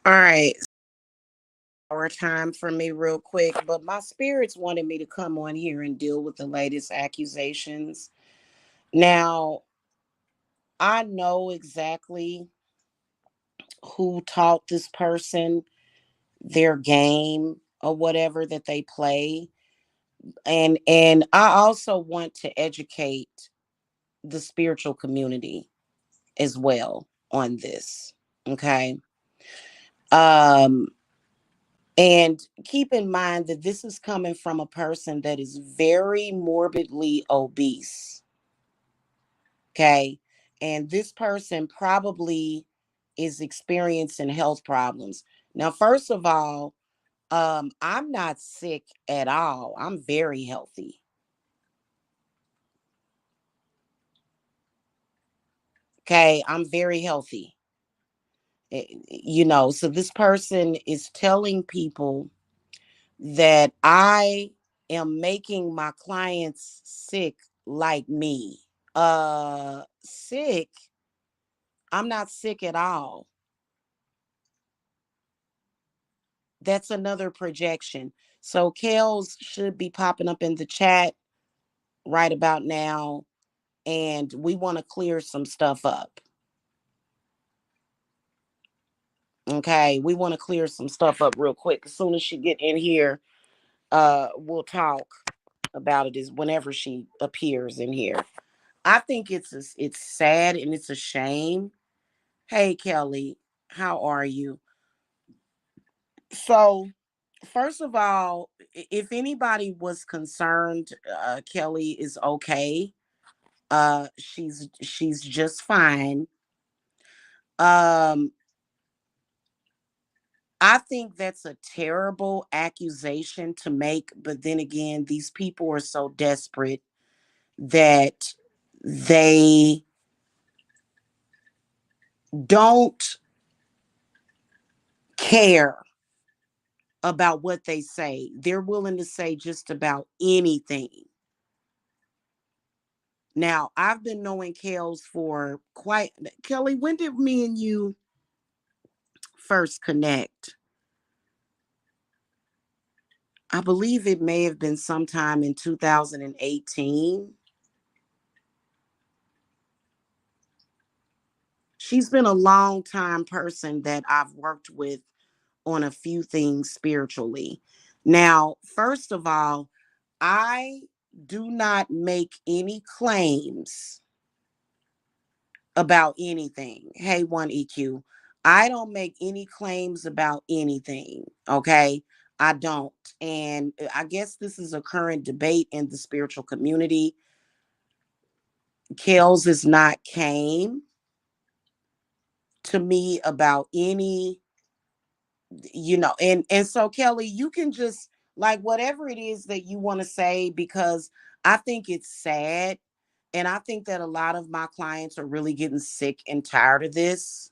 All right. Our time for me, real quick, but my spirits wanted me to come on here and deal with the latest accusations. Now, I know exactly who taught this person their game or whatever that they play. And I also want to educate the spiritual community as well on this. Okay. Um And keep in mind that this is coming from a person that is very morbidly obese. Okay. And this person probably is experiencing health problems. Now, first of all, I'm not sick at all. I'm very healthy. Okay. I'm very healthy. So this person is telling people that I am making my clients sick like me. Sick. I'm not sick at all. That's another projection. So Kellz should be popping up in the chat right about now, and we want to clear some stuff up. Okay, we want to clear some stuff up real quick. As soon as she get in here, we'll talk about it. Is whenever she appears in here. I think it's sad and it's a shame. Hey Kelly, how are you? So first of all, if anybody was concerned, Kelly is okay. She's just fine. Um, I think that's a terrible accusation to make, but then again, these people are so desperate that they don't care about what they say. They're willing to say just about anything. Now, I've been knowing Kellz for quite Kelly, when did me and you first connect? I believe it may have been sometime in 2018. She's been a long time person that I've worked with on a few things spiritually. Now, first of all, I do not make any claims about anything. Hey, 1EQ. I don't make any claims about anything. Okay. I don't. And I guess this is a current debate in the spiritual community. Kellz is not came to me about any, and so Kelly, you can just like whatever it is that you want to say, because I think it's sad. And I think that a lot of my clients are really getting sick and tired of this.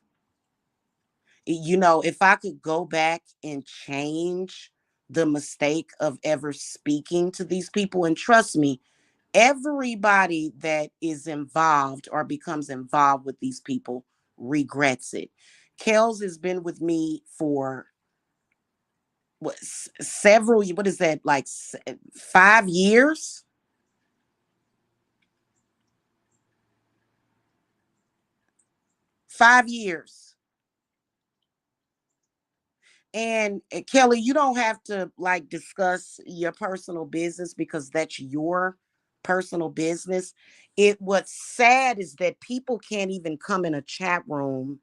If I could go back and change the mistake of ever speaking to these people, and trust me, everybody that is involved or becomes involved with these people regrets it. Kellz has been with me for several, what is that, like 5 years? 5 years. And Kelly, you don't have to like discuss your personal business because that's your personal business. What's sad is that people can't even come in a chat room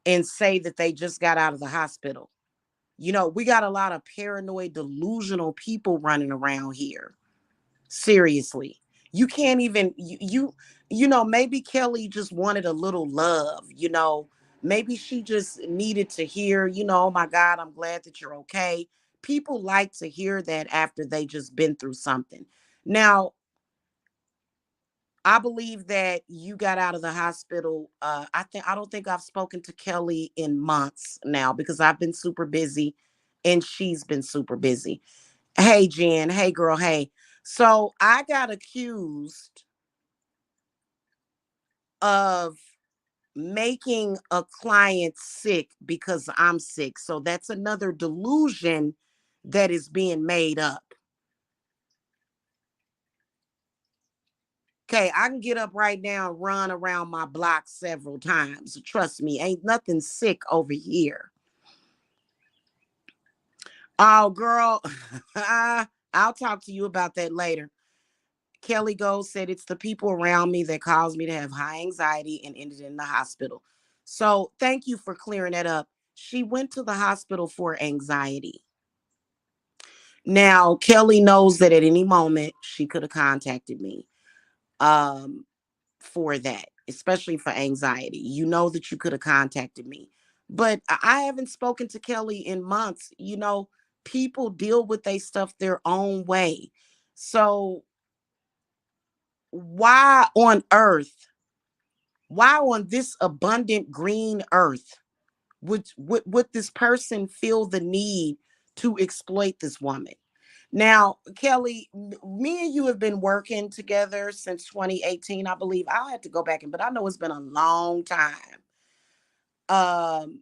and say that they just got out of the hospital. We got a lot of paranoid, delusional people running around here. Seriously. You can't even maybe Kelly just wanted a little love, maybe she just needed to hear, oh my God, I'm glad that you're okay. People like to hear that after they just been through something. Now, I believe that you got out of the hospital. I don't think I've spoken to Kelly in months now because I've been super busy and she's been super busy. Hey Jen, hey girl, hey. So I got accused of making a client sick because I'm sick. So that's another delusion that is being made up. Okay, I can get up right now and run around my block several times. Trust me, ain't nothing sick over here. Oh, girl, I'll talk to you about that later. Kelly Gold said it's the people around me that caused me to have high anxiety and ended in the hospital. So thank you for clearing that up. She went to the hospital for anxiety. Now, Kelly knows that at any moment she could have contacted me um, for that, especially for anxiety. You know that you could have contacted me. But I haven't spoken to Kelly in months. People deal with their stuff their own way. So why on earth, why on this abundant green earth would this person feel the need to exploit this woman? Now, Kelly, me and you have been working together since 2018, I believe. I'll have to go back but I know it's been a long time. Um,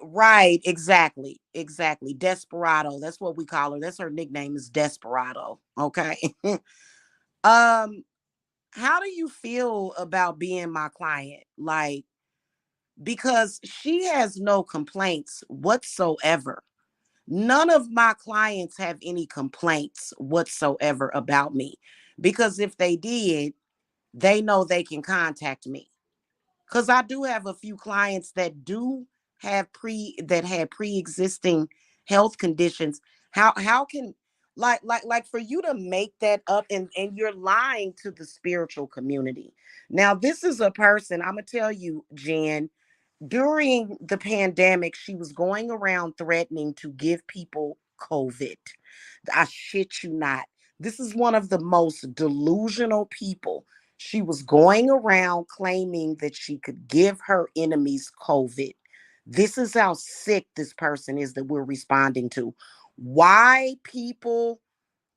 right, exactly, exactly. Desperado. That's what we call her. That's her nickname is Desperado. Okay. um, how do you feel about being my client? Like, because she has no complaints whatsoever. None of my clients have any complaints whatsoever about me because if they did, they know they can contact me. Because I do have a few clients that do have that had pre-existing health conditions. How can like for you to make that up and you're lying to the spiritual community. Now, this is a person, I'm gonna tell you, Jen, during the pandemic, she was going around threatening to give people COVID. I shit you not. This is one of the most delusional people. She was going around claiming that she could give her enemies COVID. This is how sick this person is that we're responding to. Why people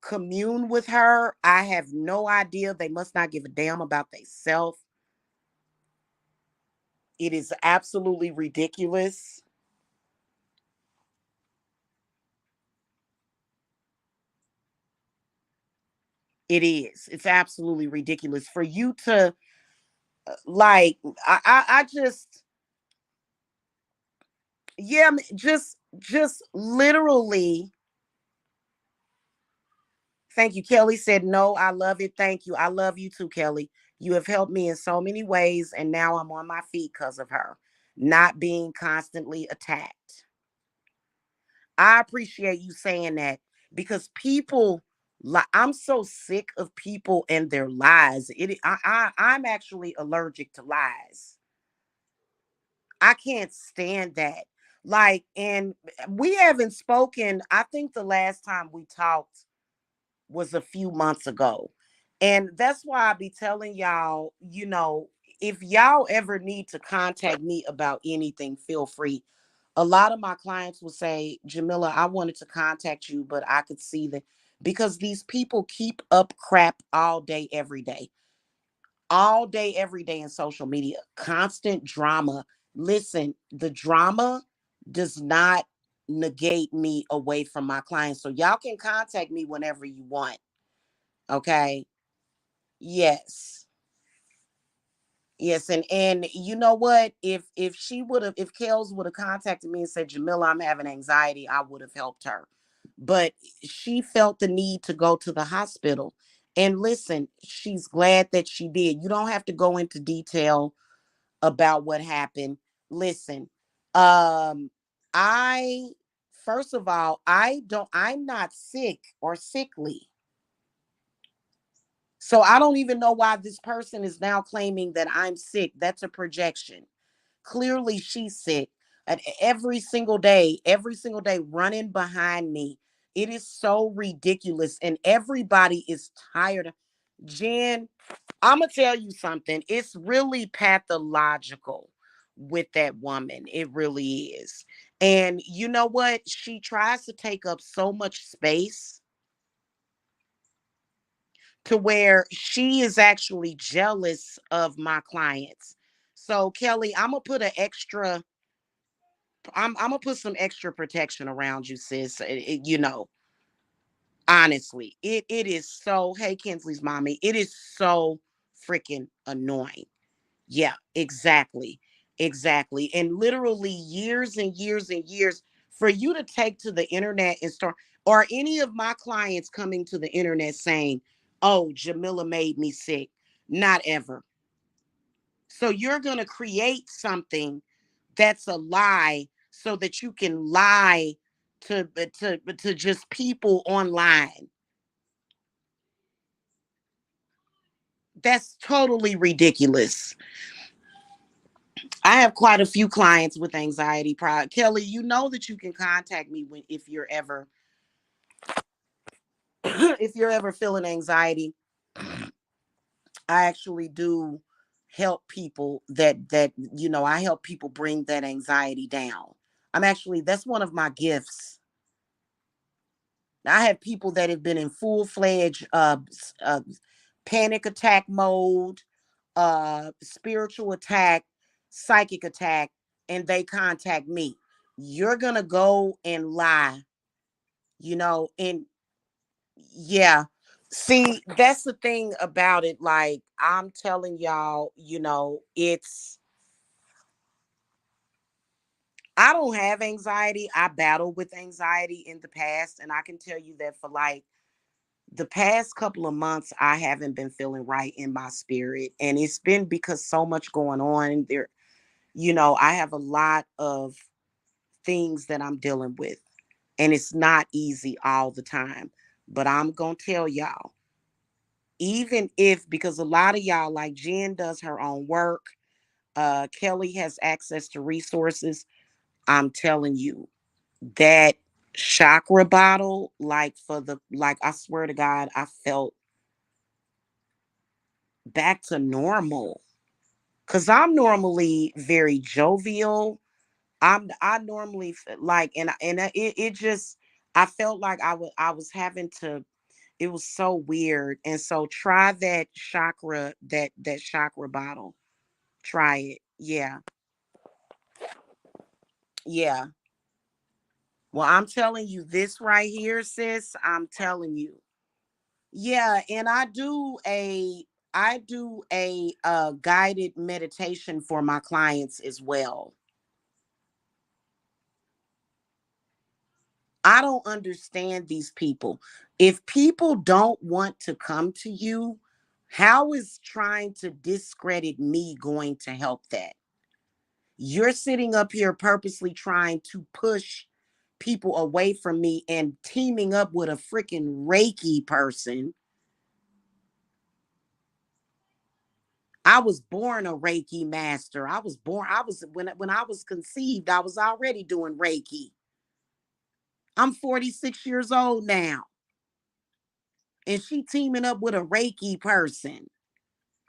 commune with her, I have no idea. They must not give a damn about themselves. It is absolutely ridiculous. It is. It's absolutely ridiculous for you to like. I just, yeah, just literally. Thank you, Kelly said. No, I love it. Thank you. I love you too, Kelly. You have helped me in so many ways, and now I'm on my feet because of her, not being constantly attacked. I appreciate you saying that because people, I'm so sick of people and their lies. I'm actually allergic to lies. I can't stand that. Like, and we haven't spoken. I think the last time we talked was a few months ago. And that's why I be telling y'all, if y'all ever need to contact me about anything, feel free. A lot of my clients will say, Jamila, I wanted to contact you, but I could see that because these people keep up crap all day, every day in social media, constant drama. Listen, the drama does not negate me away from my clients. So y'all can contact me whenever you want. Okay. Yes. Yes, and you know what? If she would have, if Kellz would have contacted me and said, Jamila, I'm having anxiety, I would have helped her. But she felt the need to go to the hospital. And listen, she's glad that she did. You don't have to go into detail about what happened. Listen, um, I first of all, I'm not sick or sickly. So I don't even know why this person is now claiming that I'm sick. That's a projection. Clearly she's sick. And every single day running behind me. It is so ridiculous. And everybody is tired. Jen, I'm going to tell you something. It's really pathological with that woman. It really is. And you know what? She tries to take up so much space to where she is actually jealous of my clients. So Kelly, I'm gonna put some extra protection around you, sis. Honestly, it is so. Hey, Kinsley's mommy, it is so freaking annoying. Yeah, exactly. Exactly. And literally years and years and years for you to take to the internet and start, or any of my clients coming to the internet saying, oh, Jamila made me sick. Not ever. So you're going to create something that's a lie so that you can lie to just people online. That's totally ridiculous. I have quite a few clients with anxiety. Kelly, you know that you can contact me when if you're ever if you're ever feeling anxiety. I actually do help people I help people bring that anxiety down. That's one of my gifts. I have people that have been in full-fledged panic attack mode, spiritual attack, psychic attack, and they contact me. You're going to go and lie, and yeah. See, that's the thing about it. Like, I'm telling y'all, I don't have anxiety. I battled with anxiety in the past, and I can tell you that for like the past couple of months, I haven't been feeling right in my spirit. And it's been because so much going on there. I have a lot of things that I'm dealing with, and it's not easy all the time. But I'm going to tell y'all, even if, because a lot of y'all, like Jen does her own work, Kelly has access to resources. I'm telling you, that chakra bottle, like I swear to God, I felt back to normal. Cause I'm normally very jovial. I normally like, it just, I felt like I was having to, it was so weird. And so try that chakra bottle. Try it. Yeah. Yeah. Well, I'm telling you this right here, sis. I'm telling you. Yeah, and I do a guided meditation for my clients as well. I don't understand these people. If people don't want to come to you, how is trying to discredit me going to help that? You're sitting up here purposely trying to push people away from me and teaming up with a freaking Reiki person. I was born a Reiki master. When I was conceived, I was already doing Reiki. I'm 46 years old now. And she teaming up with a Reiki person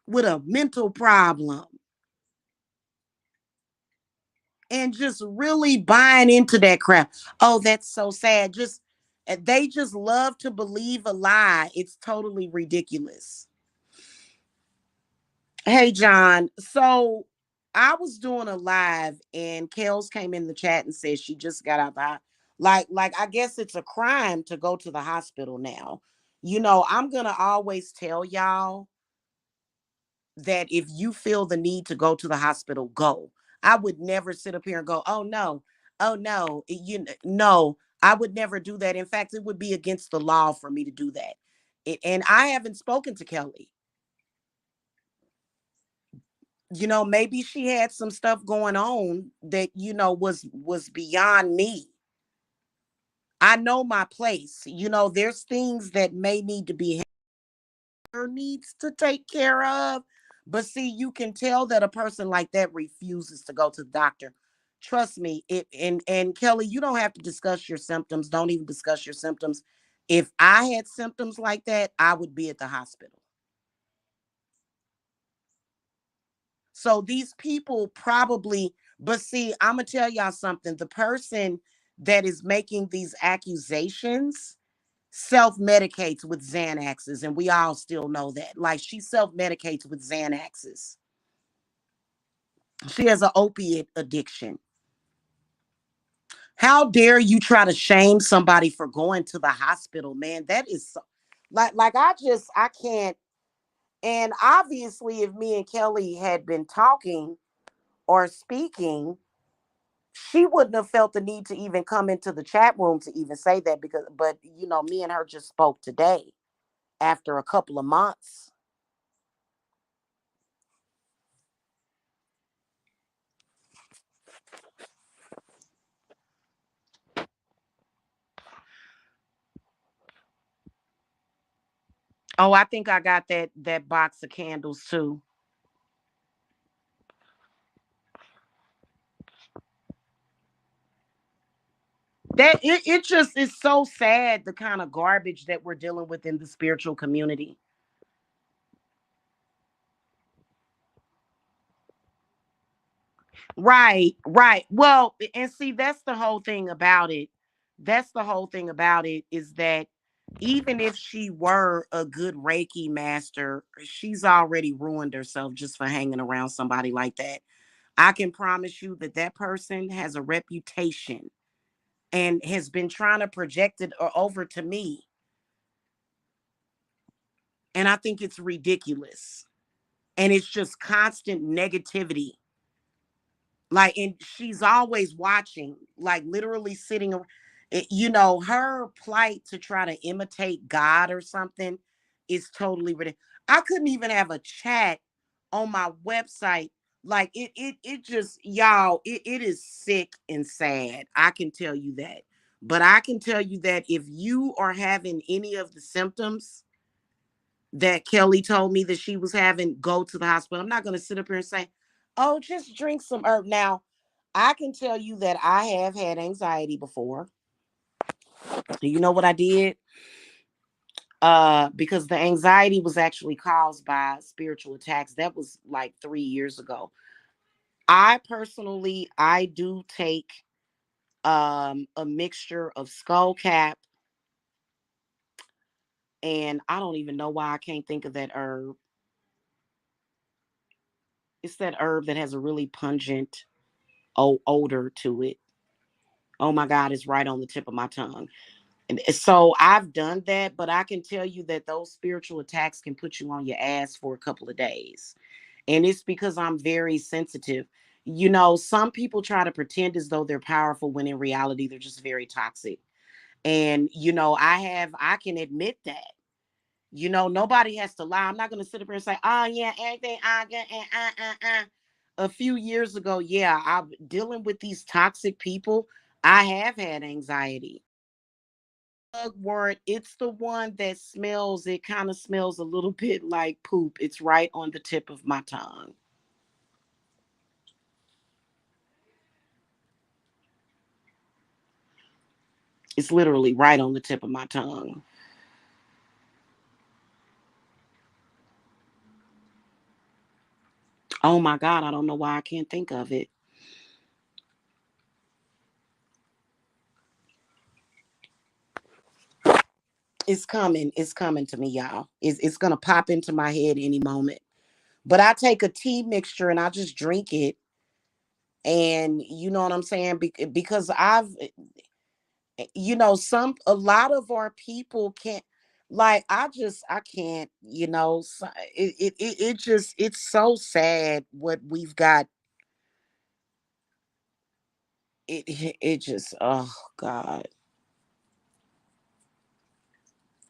with a mental problem and just really buying into that crap. Oh, that's so sad. They just love to believe a lie. It's totally ridiculous. Hey, John. So I was doing a live and Kellz came in the chat and said she just got out the like I guess it's a crime to go to the hospital now. I'm gonna always tell y'all that if you feel the need to go to the hospital, go. I would never sit up here and go, oh no, no. I would never do that. In fact, it would be against the law for me to do that. And I haven't spoken to Kelly. Maybe she had some stuff going on that was beyond me. I know my place. There's things that may need to be needs to take care of. But see, you can tell that a person like that refuses to go to the doctor. Trust me, and Kelly, you don't have to discuss your symptoms. Don't even discuss your symptoms. If I had symptoms like that, I would be at the hospital. So these people probably, but see, I'm gonna tell y'all something. The person that is making these accusations self-medicates with Xanaxes, and we all still know that. Like, she self-medicates with Xanaxes. She has an opiate addiction. How dare you try to shame somebody for going to the hospital, man? That is so, like I can't. And obviously, if me and Kelly had been talking or speaking, she wouldn't have felt the need to even come into the chat room to even say that because, but me and her just spoke today after a couple of months. Oh, I think I got that box of candles too. That it just is so sad, the kind of garbage that we're dealing with in the spiritual community. Right, right. Well, and see, that's the whole thing about it. That's the whole thing about it is that even if she were a good Reiki master, she's already ruined herself just for hanging around somebody like that. I can promise you that that person has a reputation and has been trying to project it over to me. And I think it's ridiculous. And it's just constant negativity. Like, and she's always watching, like literally sitting her plight to try to imitate God or something is totally ridiculous. I couldn't even have a chat on my website. Like it just, y'all, it is sick and sad, I can tell you that. But I can tell you that if you are having any of the symptoms that Kelly told me that she was having, go to the hospital. I'm not going to sit up here and say, oh, just drink some herb. Now, I can tell you that I have had anxiety before. Do you know what I did? Because the anxiety was actually caused by spiritual attacks. That was like 3 years ago. I personally, I do take a mixture of skull cap, and I don't even know why I can't think of that herb. It's that herb that has a really pungent odor to it. Oh my God, it's right on the tip of my tongue. And so I've done that, but I can tell you that those spiritual attacks can put you on your ass for a couple of days. And it's because I'm very sensitive. Some people try to pretend as though they're powerful when in reality they're just very toxic. And I can admit that. Nobody has to lie. I'm not gonna sit up here and say, oh yeah, everything I get and a few years ago, yeah, I'm dealing with these toxic people. I have had anxiety. Word, it's the one that smells, it kind of smells a little bit like poop. It's right on the tip of my tongue. It's literally right on the tip of my tongue. Oh my God, I don't know why I can't think of it. It's coming to me, y'all. It's gonna pop into my head any moment. But I take a tea mixture and I just drink it. And you know what I'm saying? Because some a lot of our people can't, like, I can't, it just, it's so sad what we've got. It just, oh God,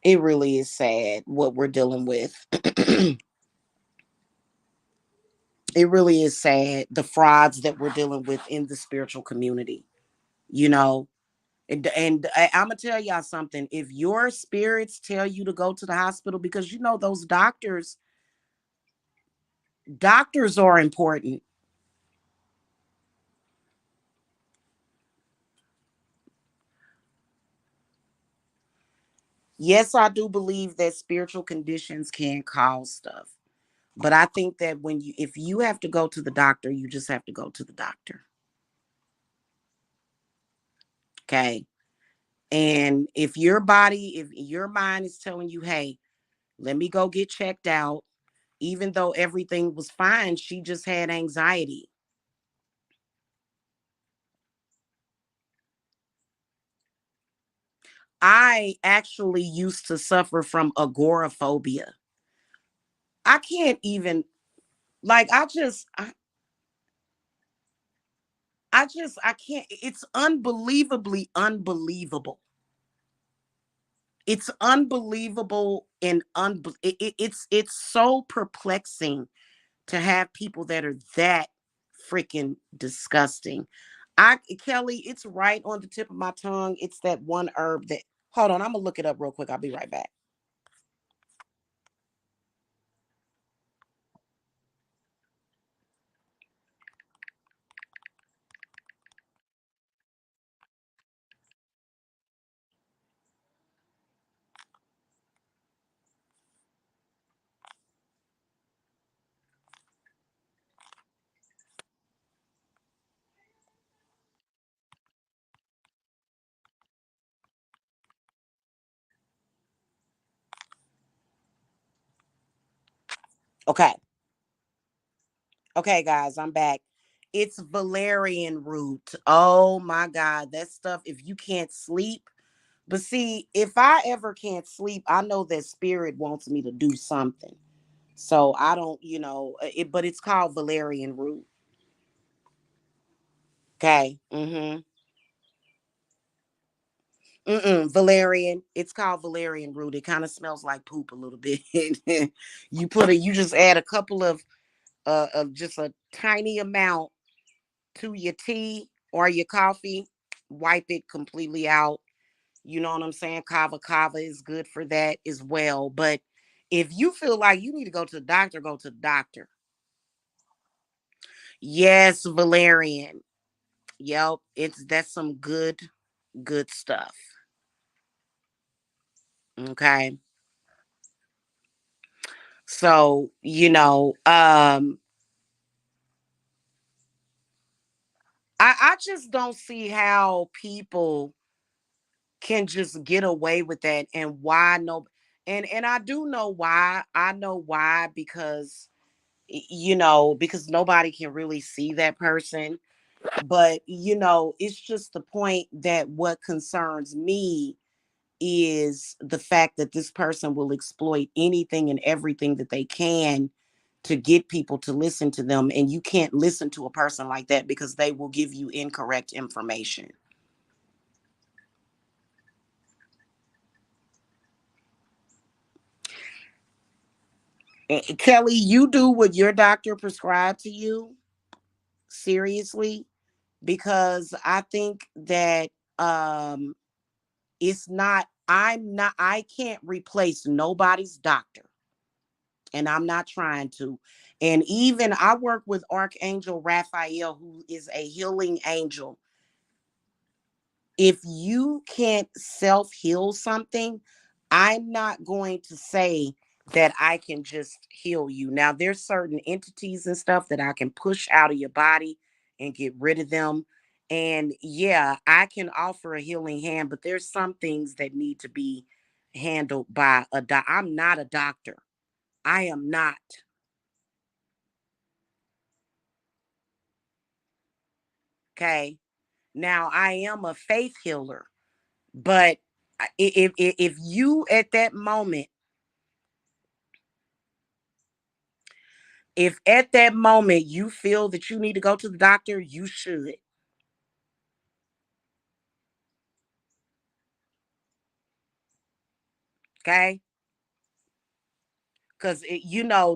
it really is sad what we're dealing with. It really is sad, the frauds that we're dealing with in the spiritual community, you know. And I'm gonna tell y'all something. If your spirits tell you to go to the hospital, because those doctors are important. Yes, I do believe that spiritual conditions can cause stuff. But I think that if you have to go to the doctor, you just have to go to the doctor. Okay. And if your mind is telling you, hey, let me go get checked out, even though everything was fine, she just had anxiety. I actually used to suffer from agoraphobia. I can't even, like, I can't. It's unbelievably unbelievable. It's unbelievable and it's so perplexing to have people that are that freaking disgusting. I Kelly, it's right on the tip of my tongue. It's that one herb that, hold on, I'm gonna look it up real quick. I'll be right back. Okay. Okay, guys, I'm back. It's valerian root. Oh my God. That stuff, if you can't sleep. But see, if I ever can't sleep, I know that spirit wants me to do something. So I don't, but it's called valerian root. Okay. Valerian. It's called valerian root. It kind of smells like poop a little bit. You just add a couple of just a tiny amount to your tea or your coffee. Wipe it completely out. You know what I'm saying? Kava kava is good for that as well. But if you feel like you need to go to the doctor, go to the doctor. Yes, valerian. Yep, that's some good stuff. Okay. So, I just don't see how people can just get away with that, and why no, and I do know why. I know why, because because nobody can really see that person. But it's just the point that what concerns me is the fact that this person will exploit anything and everything that they can to get people to listen to them, and you can't listen to a person like that because they will give you incorrect information. Kelly, you do what your doctor prescribed to you, seriously, because I think that I can't replace nobody's doctor, and I'm not trying to. And even I work with Archangel Raphael, who is a healing angel. If you can't self heal something, I'm not going to say that I can just heal you. Now, there's certain entities and stuff that I can push out of your body and get rid of them. And yeah, I can offer a healing hand, but there's some things that need to be handled by a doc. I'm not a doctor. I am not. Okay. Now, I am a faith healer, but if you at that moment, if at that moment you feel that you need to go to the doctor, you should. Okay. Because,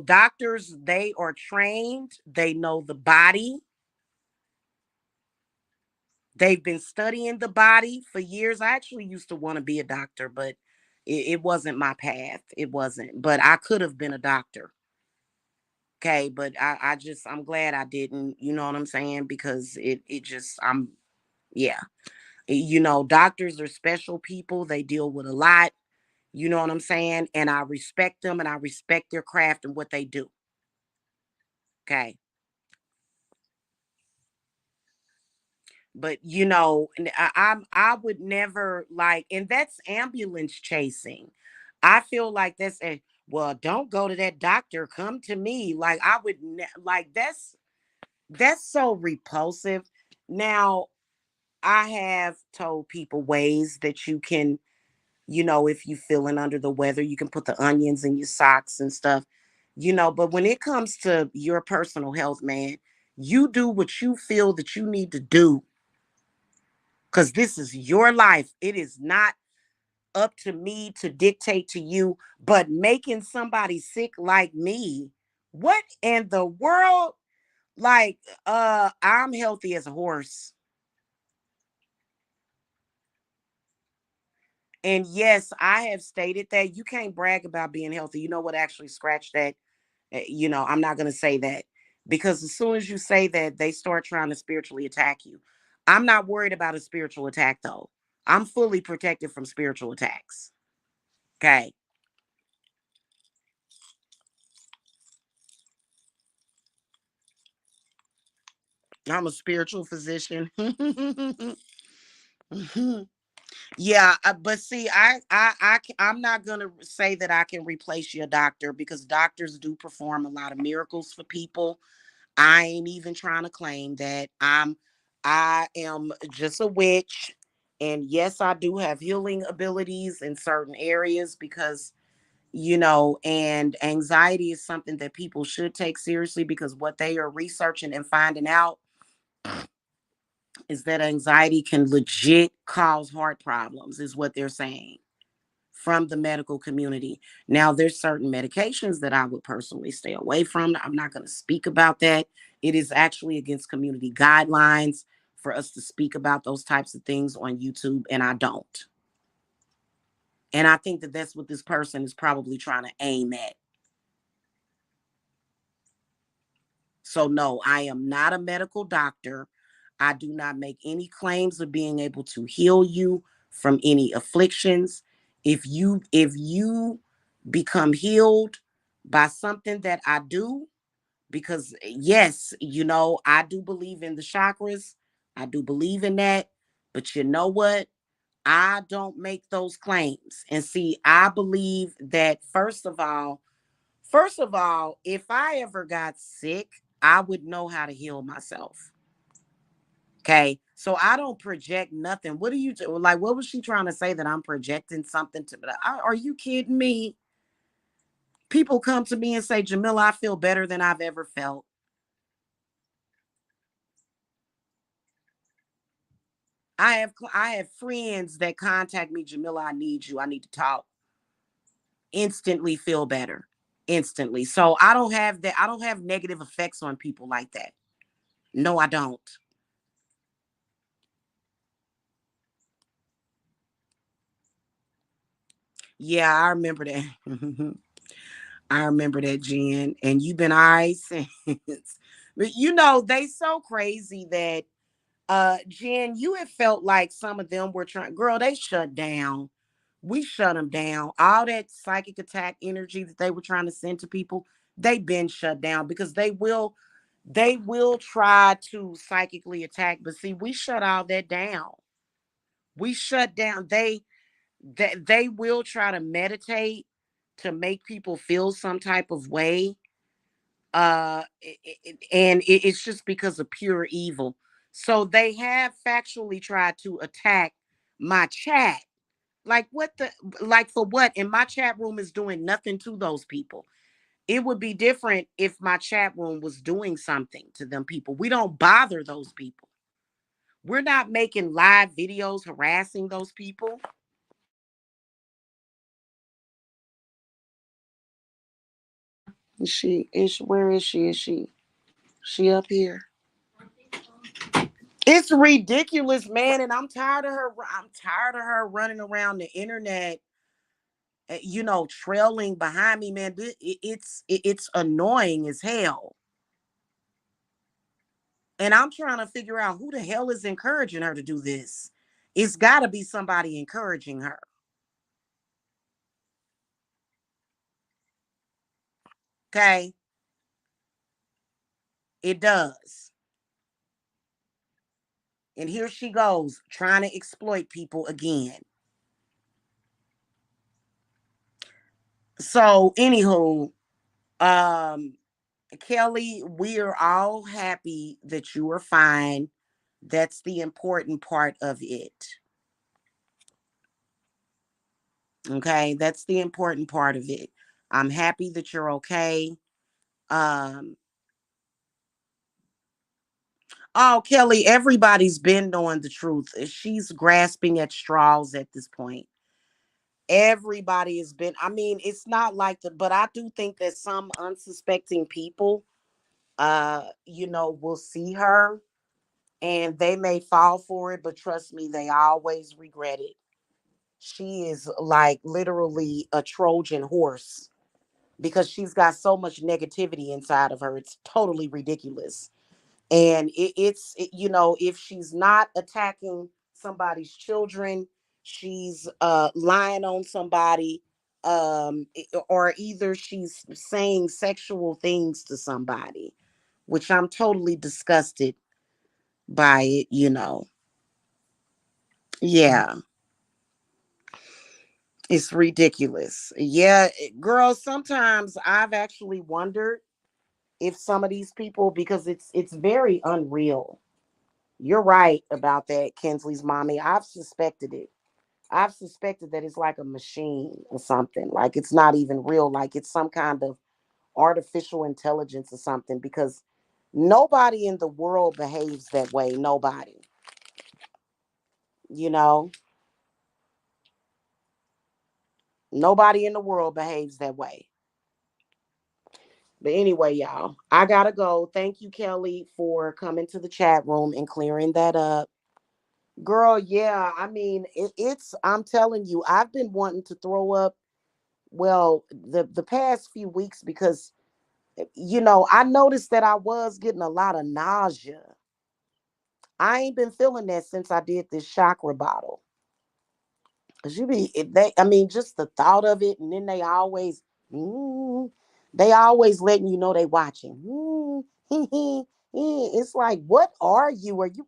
doctors, they are trained, they know the body, they've been studying the body for years. I actually used to want to be a doctor, but it wasn't my path. It wasn't, but I could have been a doctor. Okay. But I'm glad I didn't, you know what I'm saying? Because yeah. Doctors are special people. They deal with a lot. You know what I'm saying? And I respect them, and I respect their craft and what they do. Okay. But I would never like, and that's ambulance chasing. I feel like that's a, well, don't go to that doctor. Come to me. Like I would like that's so repulsive. Now, I have told people ways that you can If you feeling under the weather, you can put the onions in your socks and stuff. But when it comes to your personal health, man, you do what you feel that you need to do, because this is your life. It is not up to me to dictate to you. But making somebody sick like me, what in the world? Like, I'm healthy as a horse. And yes, I have stated that you can't brag about being healthy. You know what? Actually, scratch that. I'm not going to say that, because as soon as you say that, they start trying to spiritually attack you. I'm not worried about a spiritual attack, though. I'm fully protected from spiritual attacks. Okay. I'm a spiritual physician. Yeah, but see, I'm not gonna say that I can replace your doctor, because doctors do perform a lot of miracles for people. I ain't even trying to claim that. I am just a witch. And yes, I do have healing abilities in certain areas, because and anxiety is something that people should take seriously, because what they are researching and finding out is that anxiety can legit cause heart problems, is what they're saying from the medical community. Now, there's certain medications that I would personally stay away from. I'm not going to speak about that. It is actually against community guidelines for us to speak about those types of things on YouTube, and I don't. And I think that that's what this person is probably trying to aim at. So, no, I am not a medical doctor. I do not make any claims of being able to heal you from any afflictions. If you become healed by something that I do, because yes, I do believe in the chakras. I do believe in that. But you know what? I don't make those claims. And see, I believe that first of all, if I ever got sick, I would know how to heal myself. Okay. So I don't project nothing. What are you like? What was she trying to say, that I'm projecting something to? Are you kidding me? People come to me and say, Jamila, I feel better than I've ever felt. I have friends that contact me, Jamila, I need you. I need to talk. Instantly feel better. Instantly. So I don't have that. I don't have negative effects on people like that. No, I don't. Yeah, I remember that. I remember that, Jen. And you've been I since. But they so crazy that Jen, you have felt like some of them were trying, girl, they shut down. We shut them down. All that psychic attack energy that they were trying to send to people, they've been shut down, because they will try to psychically attack. But see, we shut all that down. We shut down. They will try to meditate to make people feel some type of way. And it's just because of pure evil. So they have factually tried to attack my chat. Like, what the, like, for what? And my chat room is doing nothing to those people. It would be different if my chat room was doing something to them people. We don't bother those people. We're not making live videos harassing those people. Where is she? Is she up here? It's ridiculous, man, and I'm tired of her. I'm tired of her running around the internet, trailing behind me, man. It's annoying as hell. And I'm trying to figure out who the hell is encouraging her to do this. It's got to be somebody encouraging her. Okay, it does. And here she goes trying to exploit people again. So, anywho, um, Kelly, we are all happy that you are fine. That's the important part of it. Okay, that's the important part of it. I'm happy that you're okay. Um, oh, Kelly, everybody's been knowing the truth. She's grasping at straws at this point. Everybody has been, I mean, it's not like the, but I do think that some unsuspecting people, will see her and they may fall for it, but trust me, they always regret it. She is like literally a Trojan horse because she's got so much negativity inside of her. It's totally ridiculous. And if she's not attacking somebody's children, she's lying on somebody, or either she's saying sexual things to somebody, which I'm totally disgusted by it. Yeah, it's ridiculous. Yeah, girl, sometimes I've actually wondered if some of these people, because it's very unreal. You're right about that, Kinsley's mommy. I've suspected it. I've suspected that it's like a machine or something. Like it's not even real. Like it's some kind of artificial intelligence or something, because nobody in the world behaves that way. Nobody. You know, nobody in the world behaves that way. But anyway, y'all, I gotta go. Thank you, Kelly, for coming to the chat room and clearing that up. Girl, yeah, I mean, I'm telling you, I've been wanting to throw up, well, the past few weeks, because I noticed that I was getting a lot of nausea. I ain't been feeling that since I did this chakra bottle. Cause I mean, just the thought of it, and then mm, they always letting you know they watching. It's like, what are you? Are you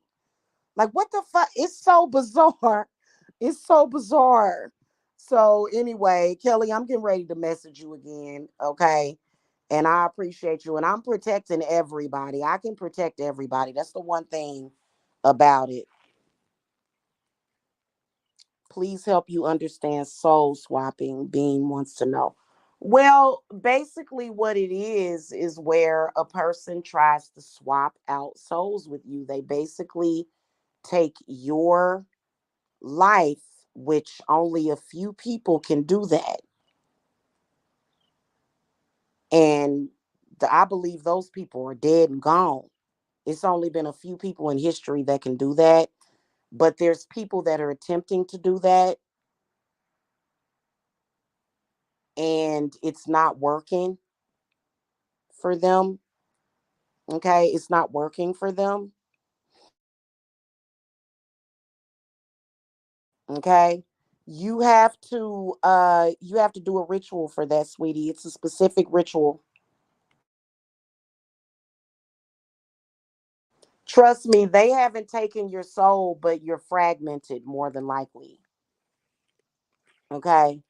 like, what the fuck? It's so bizarre. It's so bizarre. So anyway, Kelly, I'm getting ready to message you again. Okay. And I appreciate you. And I'm protecting everybody. I can protect everybody. That's the one thing about it. Please help you understand soul swapping, Bean wants to know. Well, basically, what it is where a person tries to swap out souls with you. They basically take your life, which only a few people can do that. And I believe those people are dead and gone. It's only been a few people in history that can do that. But there's people that are attempting to do that and it's not working for them. Okay. It's not working for them. Okay. You have to do a ritual for that, sweetie. It's a specific ritual. Trust me, they haven't taken your soul, but you're fragmented more than likely. Okay.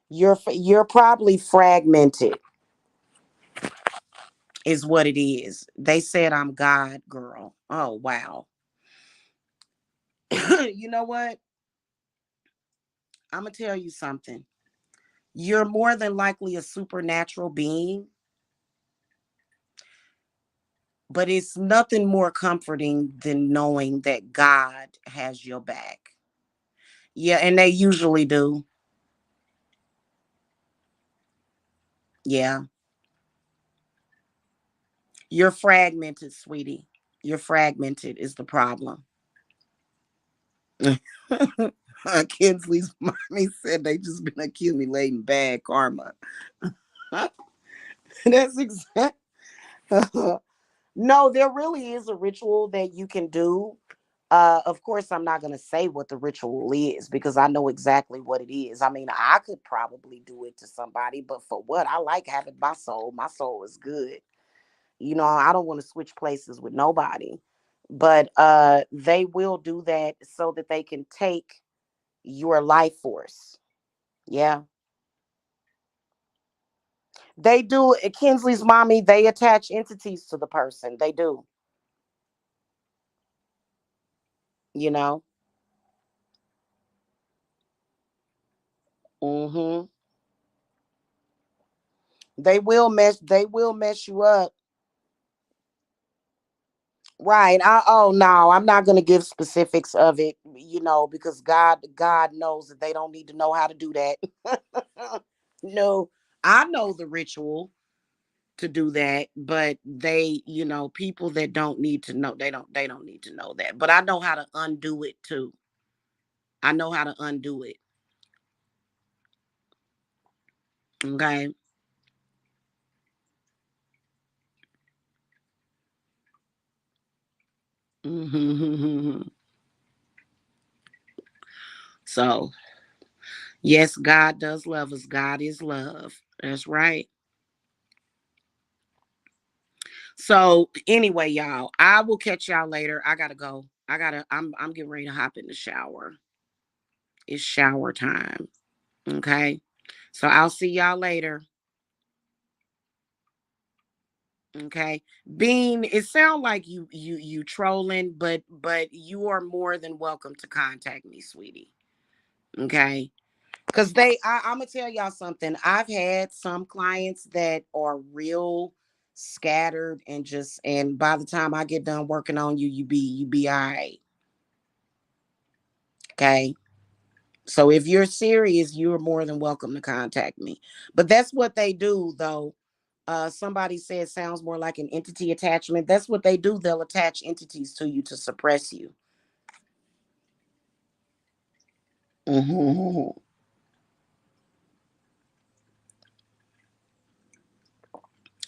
You're probably fragmented is what it is. They said I'm God, girl. Oh, wow. You know what? I'm going to tell you something. You're more than likely a supernatural being, but it's nothing more comforting than knowing that God has your back. Yeah, and they usually do. Yeah. You're fragmented, sweetie. You're fragmented is the problem. Kinsley's mommy said they just been accumulating bad karma. That's exact. No, there really is a ritual that you can do. Of course, I'm not going to say what the ritual is because I know exactly what it is. I mean, I could probably do it to somebody, but for what? I like having my soul. My soul is good. I don't want to switch places with nobody. But they will do that so that they can take your life force. Yeah. They do. Kinsley's mommy, they attach entities to the person. They do, you know. Mm-hmm. They will mess you up. Right. Oh no, I'm not gonna give specifics of it, because God knows that they don't need to know how to do that. No, I know the ritual to do that, but people that don't need to know, they don't need to know that. But I know how to undo it too. I know how to undo it. Okay. Hmm. So, yes, God does love us. God is love. That's right. So, anyway, y'all, I will catch y'all later. I gotta go. I'm getting ready to hop in the shower. It's shower time. Okay. So I'll see y'all later. Okay. Bean, it sounds like you trolling, but you are more than welcome to contact me, sweetie. Okay. Because I'm gonna tell y'all something. I've had some clients that are real scattered and by the time I get done working on you, you be all right. Okay. So if you're serious, you're more than welcome to contact me. But that's what they do though. Somebody said sounds more like an entity attachment. That's what they do. They'll attach entities to you to suppress you. Hmm.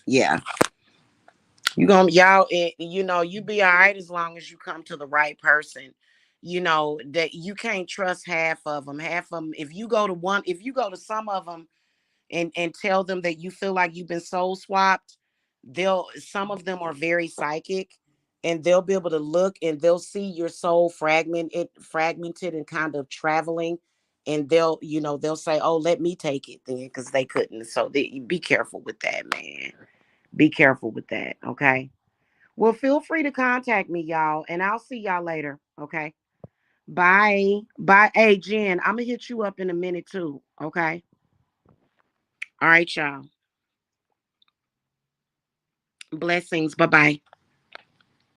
Yeah. You be all right as long as you come to the right person. That you can't trust half of them. Half of them, if you go to some of them and tell them that you feel like you've been soul swapped, some of them are very psychic, and they'll be able to look and they'll see your soul fragmented and kind of traveling, and they'll say, "Oh, let me take it then," because they couldn't. So be careful with that, man. Be careful with that. Okay. Well, feel free to contact me, y'all, and I'll see y'all later. Okay. Bye. Bye. Hey, Jen, I'm gonna hit you up in a minute too. Okay. All right, y'all. Blessings. Bye bye.